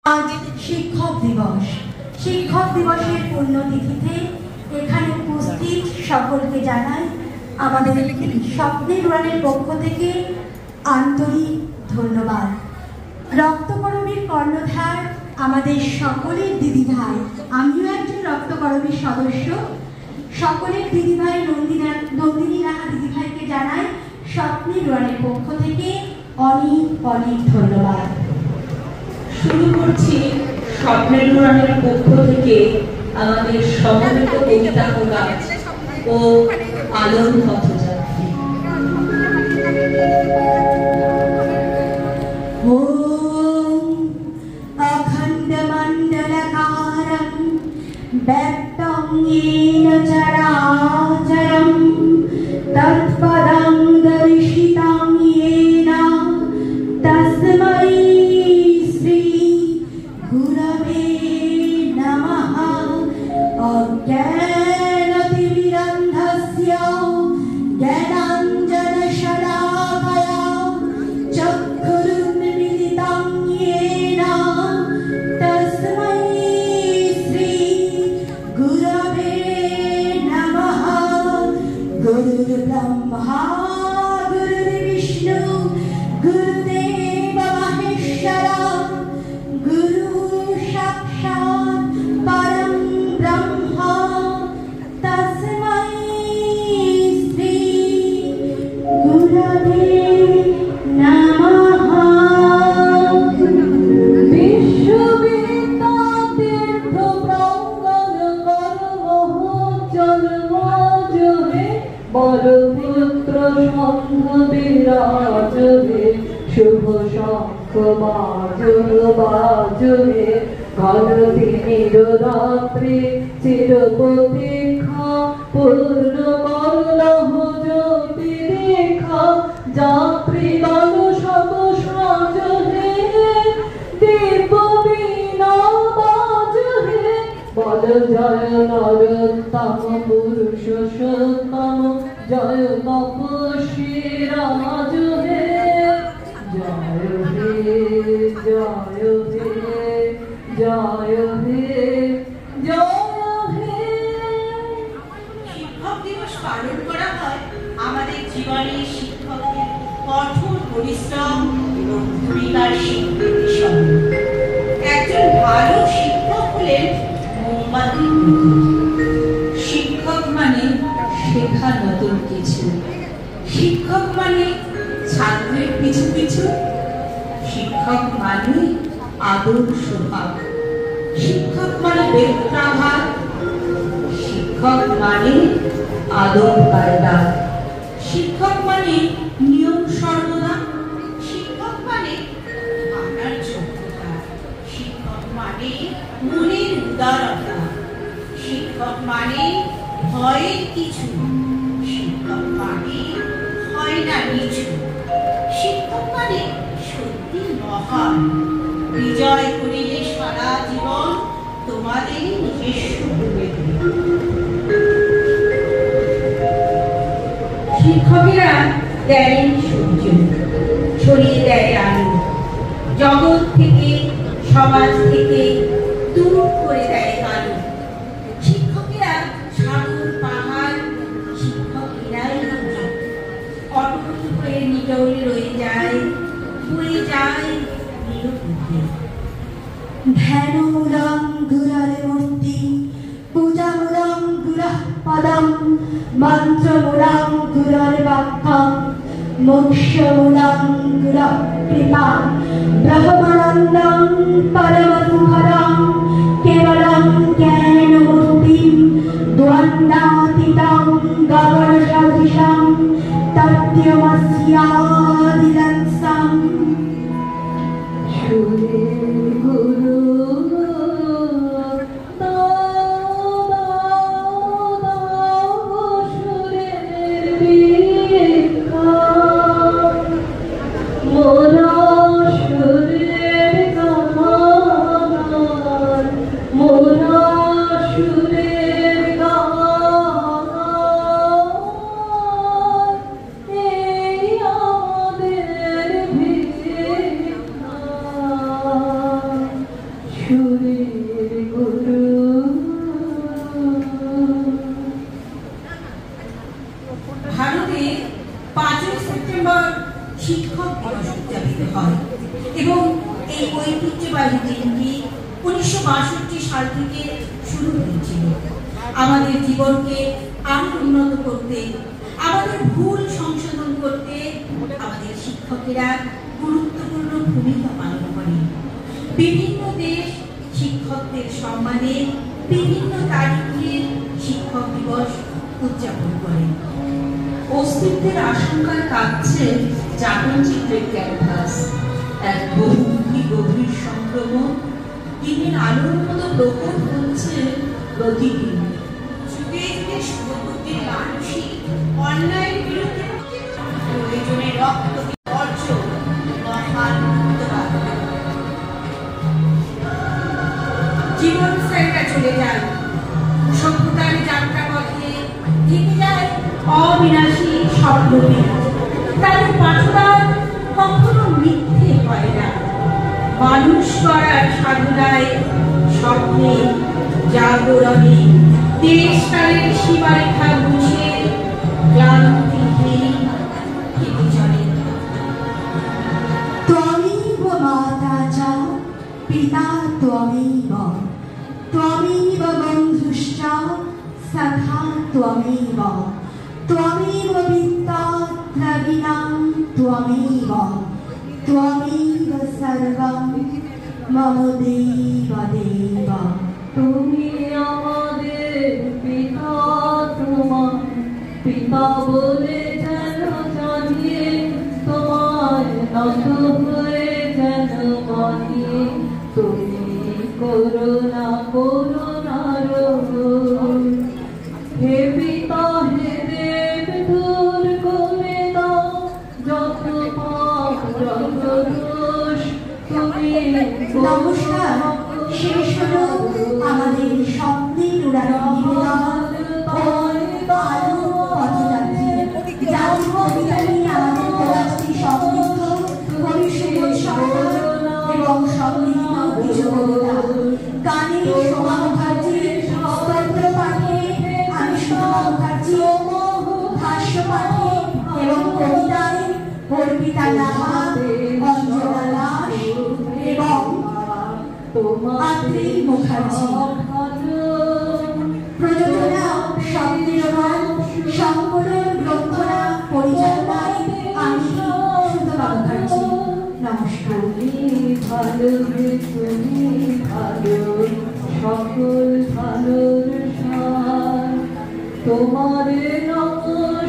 আজ শিক্ষক দিবস। শিক্ষক দিবসের পুণ্যতিথিতে এখানে উপস্থিত সকলকে জানাই আমাদের স্বপ্নের উড়ানের পক্ষ থেকে আন্তরিক ধন্যবাদ। রক্তকরবীর কর্ণধার আমাদের সকলের দিদিভাই, আমিও একজন রক্তকরবীর সদস্য। সকলের দিদিভাই নন্দিনী রাহা দিদিভাইকে জানাই স্বপ্নের উড়ানের পক্ষ থেকে অনেক অনেক ধন্যবাদ। শুরু করছি স্বপ্নের উড়ানের পক্ষ থেকে আমাদের সমবেত কবিতা প্রকাশ ও আলোর পথযাত্রী। ওম অখণ্ড মণ্ডলকারং ব্যক্তং येन চরাচরং তৎপদং দর্শিতং येन তস্मै শ্রী গুরবে নমঃ। অজ্ঞানতিমিরন্ধস্য জ্ঞানাঞ্জনশলাকয়া চক্ষুरुन्मीलितं येन তস্मै শ্রী গুরবে নমঃ। গুরুর্ব্রহ্মা গুরুর্বিষ্ণু গুরুদেব মহেশ্বর গুরু সাক্ষাৎ পরম ব্রহ্ম তস্मै শ্রী গুরবে নমঃ। বিশ্ববিদ্যাতীর্থ প্রাঙ্গণ করমোহজন্মজহে বরপুত্র সংঘ বিরাজহে শুভ শঙ্খ বাজহে ঘনদিনীর রাত্রি চিরপ্রতীক্ষা পূর্ণ করলহ জ্যোতি রেখা যাত্রীগণ সব সাজহে দিব্য বীণা বাজহে বল জয় নরোত্তম পুরুষোত্তম জয় তপস্বী রাজহে জয় হে জয় হে জয় হে জয় হে। শিক্ষক দিবস পালন করা হয় আমাদের জীবনে শিক্ষকের কঠোর পরিশ্রম এবং ভূমিকার স্বীকৃতি স্বরূপ। একজন ভালো শিক্ষক হলেন মোমবাতির প্রতীক। শিক্ষক মানে শেখা নতুন কিছু, শিক্ষক মানে ছাত্রের পিছু পিছু, শিক্ষক মানে আদর্শ ভাব, শিক্ষক মানে বেত্রাঘাত, শিক্ষক মানে আদর কায়দা, শিক্ষক মানে নিয়ম সর্বদা, শিক্ষক মানে ভাবনার যোগ্যতা, শিক্ষক মানে মনের উদারতা, শিক্ষক মানে ভয়ের কিছু, শিক্ষক মানে হয় না নিচু, শিক্ষক মানে সত্যি মহান। বিজয় করিলে সারা জীবন তোমাদের নিজস্ব করে দিবে। শিক্ষকেরা দেন সূর্য, ছড়িয়ে দেয় আলো, জগৎ থেকে সমাজ থেকে দূর করে দেয় কালো। শিক্ষকেরা সাগর পাহাড়, শিক্ষকেরাই অটল হয়ে নিটল রয়ে যায়, বয়ে যায় নিরুপতি। ধ্যানমূলং গুরুর মূর্তি পূজামূলং গুরুঃ পদম মন্ত্রমূলং গুরুর বাক্যং মোক্ষমূলং গুরুঃ কৃপা ব্রহ্মানন্দং পরমসুখদং কেবলং জ্ঞানমূর্তিং দ্বন্দ্বাতীতং গগনসদৃশং তত্ত্বমস্যাদিলংসং। গুরু মোরা সুরের গান, মোরা সুরের গান, এই আমার ঐতিহ্যবাহী দিনটি 1962 সাল থেকে শুরু হয়েছিল। আমাদের জীবনকে আরো উন্নত করতে, আমাদের ভুল সংশোধন করতে আমাদের শিক্ষকেরা গুরুত্বপূর্ণ ভূমিকা পালন করেন। বিভিন্ন দেশ শিক্ষকদের সম্মানে বিভিন্ন তারিখে শিক্ষক দিবস উদযাপন করেন। অস্তিত্বের আশঙ্কায় কাঁপছে জাপান চিত্রের ক্যানভাস, এক বহুমুখী গভীর সংক্রমণ দিনের আলোর মতো প্রকট হচ্ছে প্রতিদিন। যুগে যুগে শুভবুদ্ধির মানুষই অন্যায়ের বিরুদ্ধে প্রয়োজনে রক্ত অর্জন মহান মুক্তবাদ। জীবন স্যাররা চলে যান, সভ্যতার যাত্রা পথে থেকে যায় অবিনাশী স্বপ্নবীর। তাদের পাঠদান কখনো মিথ্যে হয় না। মানুষ গড়ার সাধনায়, স্বপ্নে, জাগরণে দেশকালের সীমারেখা মুছে ক্লান্তিহীন হেঁটে চলে। त्वमेव माता च पिता त्वमेव, त्वमेव बन्धुश्च सखा त्वमेव, त्वमेव विद्या द्रविणं त्वमेव, त्वमेव सर्वं मम देव देव। তুমি আমাদের পিতা, তোমার পিতা বলে যেন জানিয়ে, তোমার নত হয়ে যেন মানিয়ে, তুমি করুণা করুণার হে পিতা হে দেব, দূর করে দাও যত পাপ যত দোষ, তুমি নমস্কার, শেষ হলো আমাদের স্বপ্নের উড়ানের নিবেদন ও আলো পথযাত্রী। জাতীয় কবিতা নিয়ে আমাদের প্রয়াসটি সমৃদ্ধ, ভবিষ্যৎ সফল এবং সমৃদ্ধ কিছু কবিতা। গানে শোভা মুখার্জি, স্তোত্র পাঠে আমি শোভা মুখার্জি, ভাষ্য পাঠে এবং কবিতায় অর্পিতা লাহা, অঞ্জনা দাস এবং আত্রি মুখার্জি। প্রযোজনা স্বপ্নের গান, সংকলন গ্রন্থনা পরিচালনায় আমি সুতপা মুখার্জি। নমস্কার। ভালো তুমি ভালো, সকল ভালোর সার তোমার নমস্কার।